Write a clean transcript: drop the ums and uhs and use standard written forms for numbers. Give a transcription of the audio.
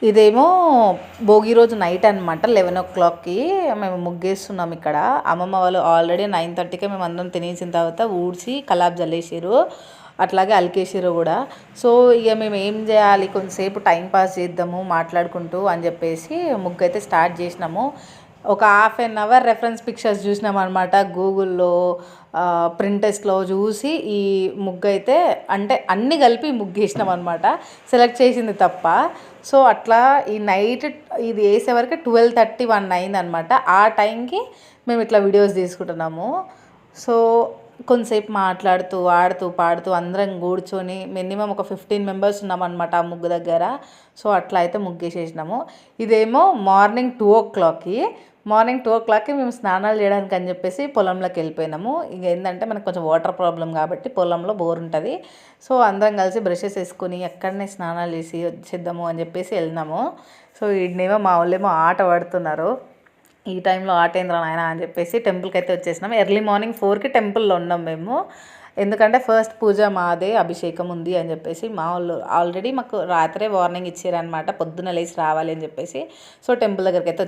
ఇదేమో భోగి రోజు నైట్ అనమాట 11:00కి మేము ముగ్గేస్తున్నాం ఇక్కడ. అమ్మమ్మ వాళ్ళు ఆల్రెడీ 9:30కే మేము అందరం తినేసిన తర్వాత ఊడ్చి కల్లాపు జల్లేసిర్రు, అట్లాగే అలికేసిర్రు కూడా. సో ఇక మేము ఏం చేయాలి, కొంతసేపు టైం పాస్ చేద్దాము మాట్లాడుకుంటూ అని చెప్పేసి ముగ్గు అయితే స్టార్ట్ చేసినాము. ఒక half an hour reference pictures చూసినాం అనమాట గూగుల్లో, ప్రింటెస్ట్లో చూసి ఈ ముగ్గు అయితే అంటే అన్నీ కలిపి ముగ్గు వేసినాం అనమాట, సెలెక్ట్ చేసింది తప్ప. సో అట్లా ఈ నైట్ ఇది వేసేవరకు 12:31 అయింది అనమాట. ఆ టైంకి మేము ఇట్లా వీడియోస్ తీసుకుంటున్నాము. సో కొంతసేపు మాట్లాడుతూ ఆడుతూ పాడుతూ అందరం కూర్చొని మినిమం ఒక 15 మెంబర్స్ ఉన్నామన్నమాట ఆ ముగ్గు దగ్గర. సో అట్లా అయితే ముగ్గేసేసినాము. ఇదేమో మార్నింగ్ 2:00కి మేము స్నానాలు చేయడానికి అని చెప్పేసి పొలంలోకి వెళ్ళిపోయినాము. ఇక ఏంటంటే మనకు కొంచెం వాటర్ ప్రాబ్లం కాబట్టి పొలంలో బోర్ ఉంటుంది. సో అందరం కలిసి బ్రషెస్ వేసుకొని అక్కడనే స్నానాలు చేసి వచ్చేద్దాము అని చెప్పేసి వెళ్ళినాము. సో ఈడనేమో మా వాళ్ళేమో ఆట పడుతున్నారు. ఈ టైంలో ఆట ఏంద్రా నాయన అని చెప్పేసి టెంపుల్కి అయితే వచ్చేసినాం. ఎర్లీ మార్నింగ్ 4కి టెంపుల్లో ఉన్నాం మేము. ఎందుకంటే ఫస్ట్ పూజ మాదే, అభిషేకం ఉంది అని చెప్పేసి మా వాళ్ళు ఆల్రెడీ మాకు రాత్రే వార్నింగ్ ఇచ్చారనమాట, పొద్దున్న లేచి రావాలి అని చెప్పేసి. సో టెంపుల్ దగ్గరికి అయితే